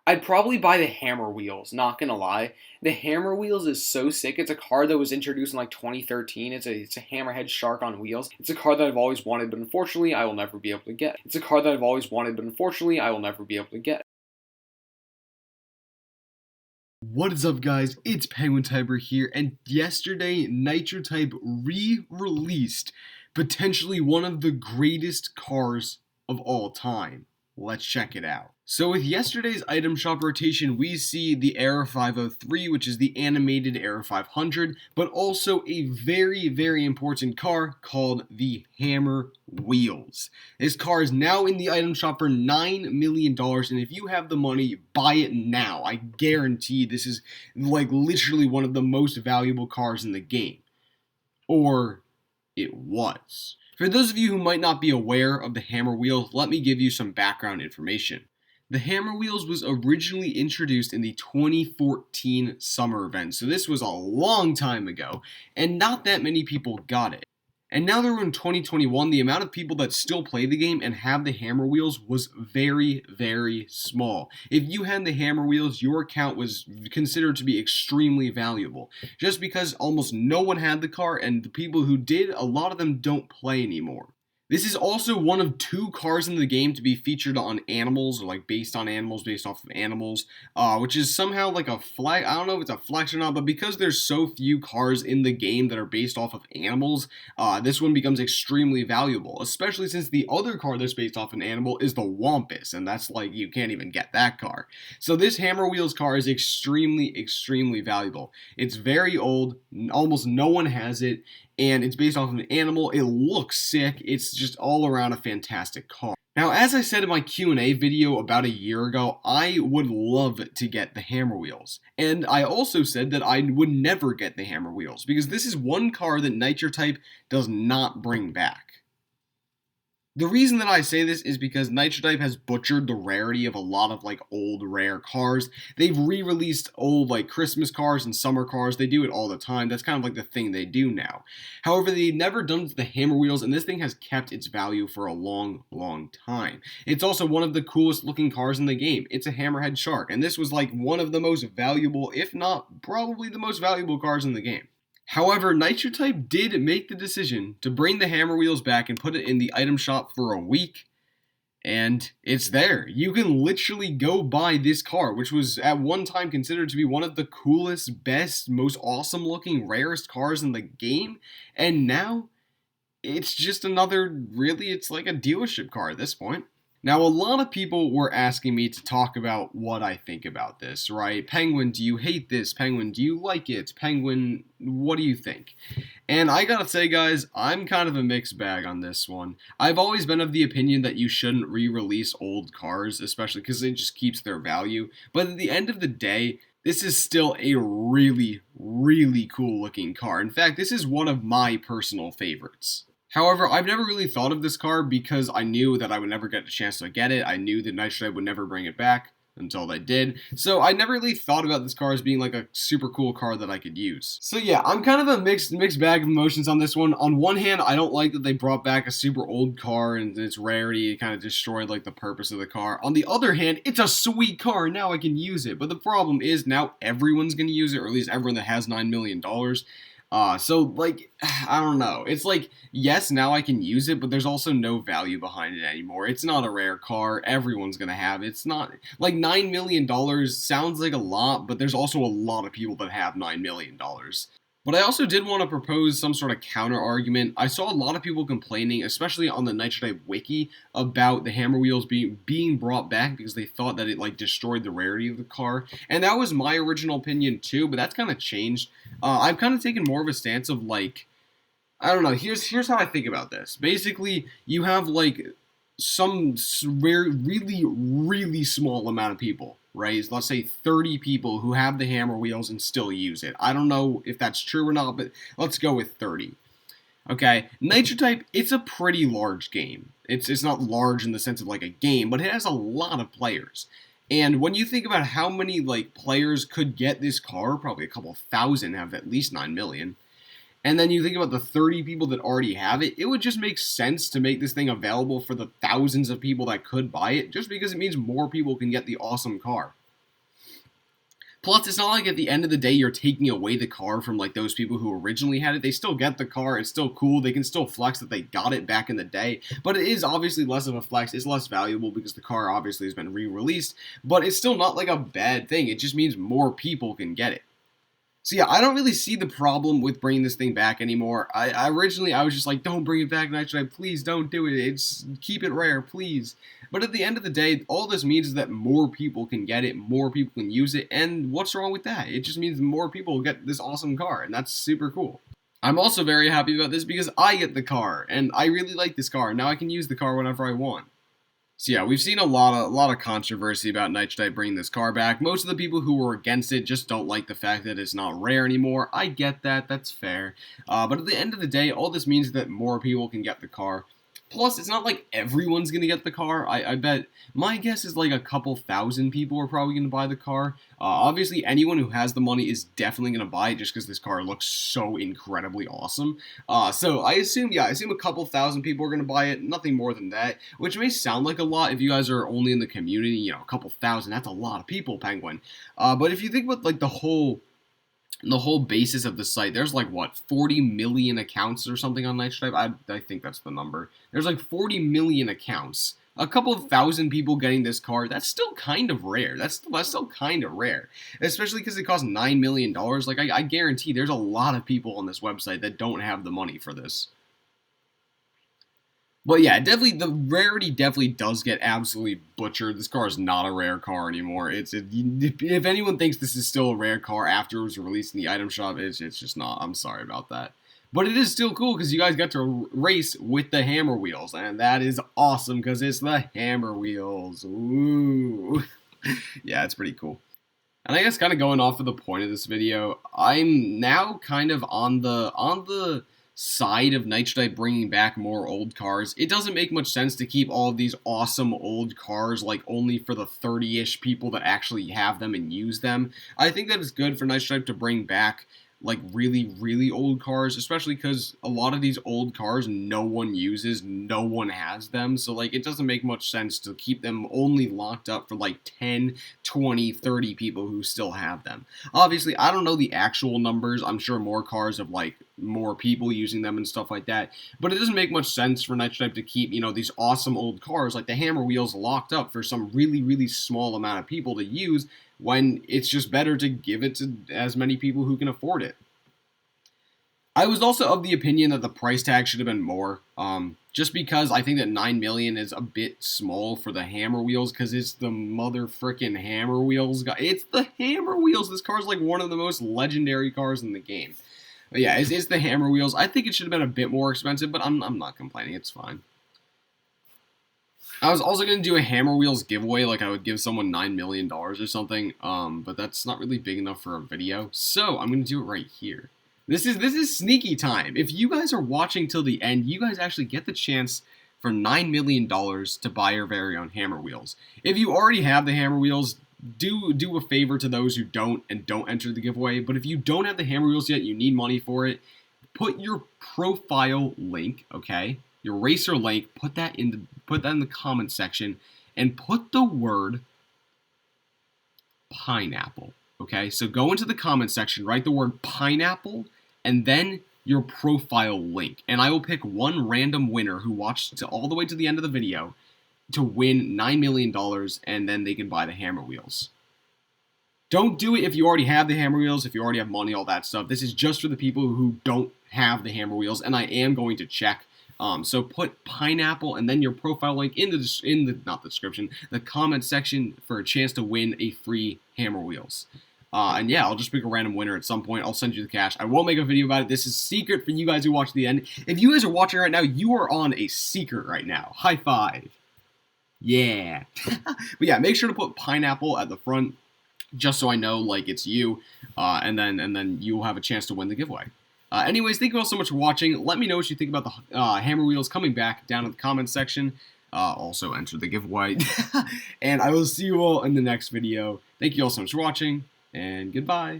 I'd probably buy the Hammer Wheels, not gonna lie. The Hammer Wheels is so sick. It's a car that was introduced in like 2013. It's a hammerhead shark on wheels. It's a car that I've always wanted, but unfortunately I will never be able to get. It's a car that I've always wanted, but unfortunately I will never be able to get. What is up, guys? It's Penguin Tiber here, and yesterday Nitro Type re-released potentially one of the greatest cars of all time. Let's check it out. So with yesterday's item shop rotation, we see the Era 503, which is the animated Era 500, but also a very important car called the Hammer Wheels. This car is now in the item shop for $9 million, and if you have the money, buy it now. I guarantee this is like literally one of the most valuable cars in the game. Or it was. For those of you who might not be aware of the Hammer Wheels, let me give you some background information. The Hammer Wheels was originally introduced in the 2014 summer event, so this was a long time ago, and not that many people got it. And now that we're in 2021, the amount of people that still play the game and have the Hammer Wheels was very small. If you had the Hammer Wheels, your account was considered to be extremely valuable, just because almost no one had the car, and the people who did, a lot of them don't play anymore. This is also one of 2 cars in the game to be featured on animals, or like based on animals, based off of animals, which is somehow like a flex. I don't know if it's a flex or not, but because there's so few cars in the game that are based off of animals, this one becomes extremely valuable, especially since the other car that's based off an animal is the Wampus, and that's like, you can't even get that car. So this Hammer Wheels car is extremely valuable. It's very old, almost no one has it, and it's based off of an animal. It looks sick. It's just all around a fantastic car. Now, as I said in my Q&A video about a year ago, I would love to get the Hammer Wheels. And I also said that I would never get the Hammer Wheels, because this is one car that Nitro Type does not bring back. The reason that I say this is because Nitro Type has butchered the rarity of a lot of like old rare cars. They've re-released old like Christmas cars and summer cars. They do it all the time. That's kind of like the thing they do now. However, they've never done the Hammer Wheels, and this thing has kept its value for a long time. It's also one of the coolest looking cars in the game. It's a hammerhead shark, and this was like one of the most valuable, if not probably the most valuable cars in the game. However, Nitro Type did make the decision to bring the Hammer Wheels back and put it in the item shop for a week, and it's there. You can literally go buy this car, which was at one time considered to be one of the coolest, best, most awesome looking, rarest cars in the game, and now it's just another, really, it's like a dealership car at this point. Now, a lot of people were asking me to talk about what I think about this, right? Penguin, do you hate this? Penguin, do you like it? Penguin, what do you think? And I gotta say, guys, I'm kind of a mixed bag on this one. I've always been of the opinion that you shouldn't re-release old cars, especially because it just keeps their value. But at the end of the day, this is still a really cool looking car. In fact, this is one of my personal favorites. However, I've never really thought of this car because I knew that I would never get a chance to get it. I knew that Nitro Type would never bring it back until they did. So I never really thought about this car as being like a super cool car that I could use. So yeah, I'm kind of a mixed bag of emotions on this one. On one hand, I don't like that they brought back a super old car and its rarity kind of destroyed like the purpose of the car. On the other hand, it's a sweet car and now I can use it. But the problem is now everyone's going to use it, or at least everyone that has $9 million. So, like, I don't know. It's like, yes, now I can use it, but there's also no value behind it anymore. It's not a rare car. Everyone's gonna have it. It's not, like, $9 million sounds like a lot, but there's also a lot of people that have $9 million. But I also did want to propose some sort of counter argument. I saw a lot of people complaining, especially on the Nitro Type wiki, about the Hammer Wheels being brought back because they thought that it like destroyed the rarity of the car. And that was my original opinion too, but that's kind of changed. I've kind of taken more of a stance of like, I don't know, here's how I think about this. Basically, you have like some really small amount of people, right? Let's say 30 people who have the Hammer Wheels and still use it. I don't know if that's true or not, but let's go with 30. Okay, Nitro Type, it's a pretty large game. It's not large in the sense of like a game, but it has a lot of players. And when you think about how many like players could get this car, probably a couple thousand have at least 9 million. And then you think about the 30 people that already have it, it would just make sense to make this thing available for the thousands of people that could buy it, just because it means more people can get the awesome car. Plus, it's not like at the end of the day you're taking away the car from like those people who originally had it. They still get the car. It's still cool. They can still flex that they got it back in the day. But it is obviously less of a flex. It's less valuable because the car obviously has been re-released. But it's still not like a bad thing. It just means more people can get it. So yeah, I don't really see the problem with bringing this thing back anymore. I originally I was just like, don't bring it back, Nitro. Please don't do it. It's keep it rare, please. But at the end of the day, all this means is that more people can get it, more people can use it, and what's wrong with that? It just means more people get this awesome car, and that's super cool. I'm also very happy about this because I get the car, and I really like this car. Now I can use the car whenever I want. So yeah, we've seen a lot of controversy about Nitro bringing this car back. Most of the people who were against it just don't like the fact that it's not rare anymore. I get that, that's fair. But at the end of the day, all this means is that more people can get the car. Plus, it's not like everyone's going to get the car. I bet, my guess is like a couple thousand people are probably going to buy the car. Obviously, anyone who has the money is definitely going to buy it just because this car looks so incredibly awesome. So I assume a couple thousand people are going to buy it, nothing more than that, which may sound like a lot if you guys are only in the community, you know, a couple thousand, that's a lot of people, Penguin. But if you think about like the whole basis of the site, there's like what, 40 million accounts or something on Nitro. I think that's the number. There's like 40 million accounts. A couple of thousand people getting this car, that's still kind of rare. That's still kind of rare. Especially because it costs $9 million. Like, I guarantee there's a lot of people on this website that don't have the money for this. But yeah, definitely the rarity definitely does get absolutely butchered. This car is not a rare car anymore. If anyone thinks this is still a rare car after it was released in the item shop, it's just not. I'm sorry about that. But it is still cool because you guys got to race with the hammer wheels, and that is awesome because it's the hammer wheels. Ooh, yeah, it's pretty cool. And I guess kind of going off of the point of this video, I'm now kind of on the side of Nitro bringing back more old cars. It doesn't make much sense to keep all of these awesome old cars like only for the 30-ish people that actually have them and use them. I think that it's good for Nitro to bring back like really old cars, especially because a lot of these old cars no one uses, no one has them, so like it doesn't make much sense to keep them only locked up for like 10, 20, 30 people who still have them. Obviously, I don't know the actual numbers. I'm sure more cars have like more people using them and stuff like that, but it doesn't make much sense for Nitro to keep, you know, these awesome old cars like the hammer wheels locked up for some really small amount of people to use when it's just better to give it to as many people who can afford it. I was also of the opinion that the price tag should have been more, just because I think that 9 million is a bit small for the hammer wheels, because it's the mother frickin' hammer wheels. It's the hammer wheels. This car is like one of the most legendary cars in the game. But yeah, it's the hammer wheels. I think it should have been a bit more expensive, but I'm not complaining. It's fine. I was also going to do a hammer wheels giveaway, like I would give someone $9 million or something, but that's not really big enough for a video, so I'm going to do it right here. This is sneaky time. If you guys are watching till the end, you guys actually get the chance for $9 million to buy your very own hammer wheels. If you already have the hammer wheels, do a favor to those who don't and don't enter the giveaway, but if you don't have the hammer wheels yet, you need money for it, put your profile link, okay? Your racer link, put that in the comment section, and put the word pineapple. Okay, so go into the comment section, write the word pineapple, and then your profile link. And I will pick one random winner who watched all the way to the end of the video to win $9 million, and then they can buy the hammer wheels. Don't do it if you already have the hammer wheels, if you already have money, all that stuff. This is just for the people who don't have the hammer wheels, and I am going to check. So put pineapple and then your profile link in the not the description, the comment section for a chance to win a free hammer wheels. And yeah, I'll just pick a random winner at some point. I'll send you the cash. I won't make a video about it. This is secret for you guys who watch the end. If you guys are watching right now, you are on a secret right now. High five. Yeah. But yeah, make sure to put pineapple at the front, just so I know like it's you, and then you'll have a chance to win the giveaway. Anyways, thank you all so much for watching. Let me know what you think about the hammer wheels coming back down in the comments section. Also enter the giveaway. And I will see you all in the next video. Thank you all so much for watching, and goodbye.